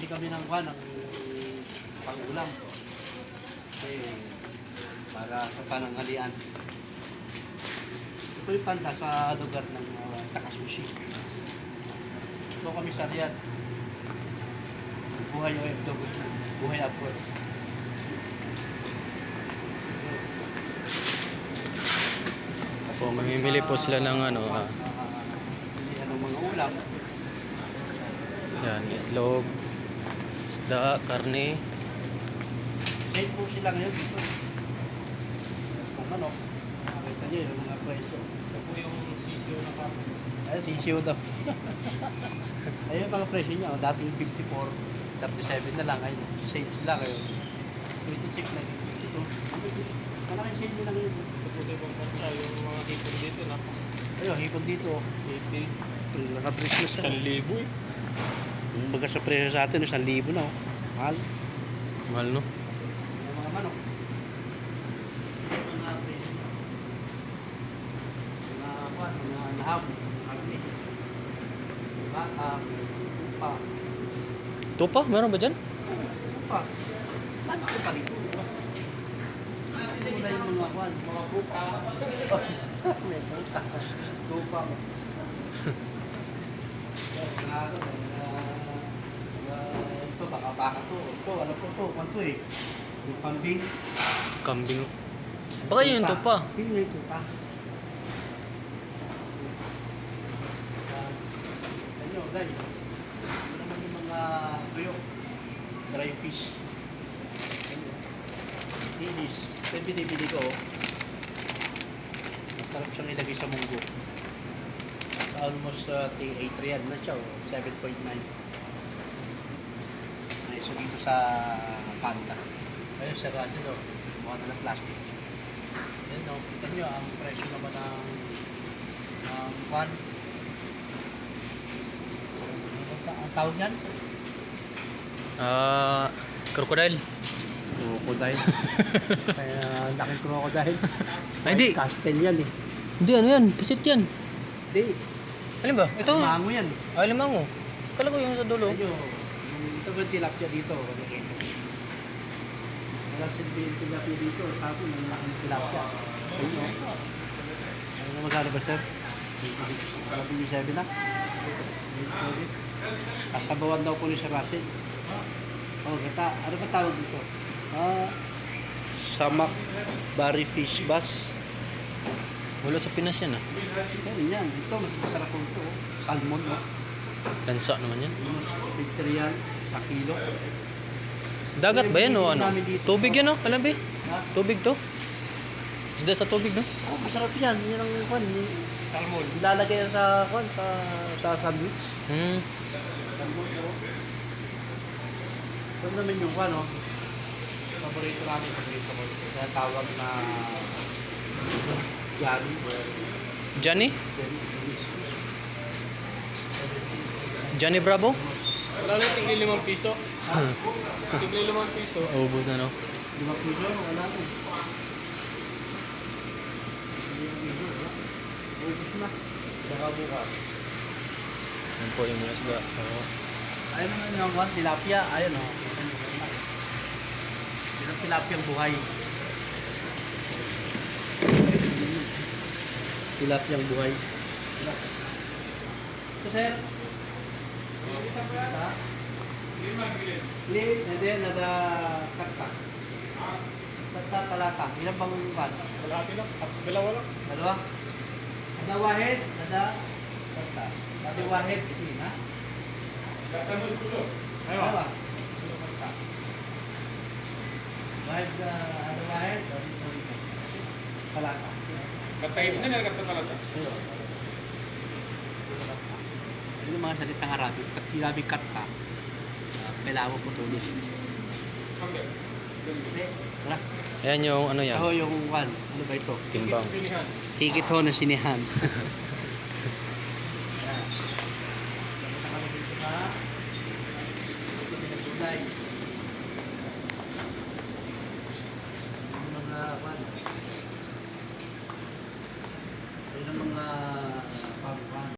kami ng pang-ulam. Kasi para sa pananghalian. Ito yung panda sa lugar ng Takasushi. Ito kami sa Riyadh. Buhay OFW. Buhay abroad. Po, mamimili po sila ng ano, mga ulam. yan, itlog, isda, karne. Sale po sila ngayon dito. Kung ano, nakita nyo yung mga presyo. Ito po yung sisiyo na kami. Ay, sisiyo daw. Ayun yung mga presyo niya. Dating 54, 37 na lang. Ayun, sale sila ngayon. 26 na 52. Malaking sale nila ngayon. Ito po sa ibang bansa, yung mga hipon dito na Ayun, hipon dito. 80. Naka-presyo siya. 1,000 eh. Baga sa presyo sa atin, 1,000 na. Mahal. Mahal, no? Yung mga manok. Mga presyo. Mga nahab. Karni. Baka. Upa. Tupa? Meron ba dyan? Upa. Ano pa dito? Ito na yung mga buka. May buka. Buka. Ito, baka to. Ito, ano po to? Kanto eh. Yung kambing. Kambing. Baka yun yung tupa. Yun yung tupa. Ano, guys. Ito naman yung mga tuyo. Dry fish. Inis. Ito binibili ko. Masarap siyang ilagay sa munggo. Almost TA3 yan na siya, 7.9. Ay, so dito sa Panda. Ayun, sa Russell, mukha na ng plastic. Ayun, no, kita nyo, ang presyo naman ng pan. Ang tawag yan? Crocodile. Crocodile. Kaya laking crocodile. Ay, hindi. Castel yan eh. Hindi, ano yan? Pusit yan. Hindi. Alin ba? Ito. Mango yan. Ay, limango. Kala ko yung sa dulo. Ayun, ito ba tilapia dito? Wala silbihin tilapia dito. Tapos ang laking tilapia. Ayun, no? Ano na magkano ba, sir? 27 na? Kasabawan daw po ni Sir Russell. Oh, kita. Ano ba tawag dito? Samak Bari Fish Bass. Wala sa Pinas yan, ah. Yan, yan. Ito, mas masarap po ito. Salmon, no? Lansa naman yan. 50 yan sa kilo. Dagat ba yan o ano? Tubig yan, no? Alam ba? Ha? Tubig to? Isda sa tubig, no? Oh, masarap yan. Yan ang kwan. Salmon. Ilalagay yan sa kwan, sa sandwich. Hmm. Salmon, no? Ito naman yung kwan, no? Paborito namin, paborito ko. Kaya tawag na Johnny. Johnny? Johnny Bravo? Wala na, tigli 5 piso. Tigli 5 piso. Ubus na, no? 5 kilo, wala ko. 5 kilo, wala. Ubus na. Saka bukas. Yan po yung mga isda. Oo. Ayun naman yung kwan, tilapia. Ayun, o. Tilapia ang buhay. Tilapia ang buhay. Ito, sir. Ha? Hindi, nada karta. Karta, talata. Ilan bang kan? Kalahati lang. Dalawa lang. Dalawa? Nada wahid, nada karta. Nada wahid, ini, ha? Dalawa. Karta. Wahid, ada wahid, talata. Katay na nila kata talata. Ini mga salitang Arabic. Arabic karta. Kailangan po tulis. Okay. Hindi. Tara. Ayan yung ano yan. Ako yung one. Ano ba ito? Timbang. Pilihan. Higit ho na sinihan.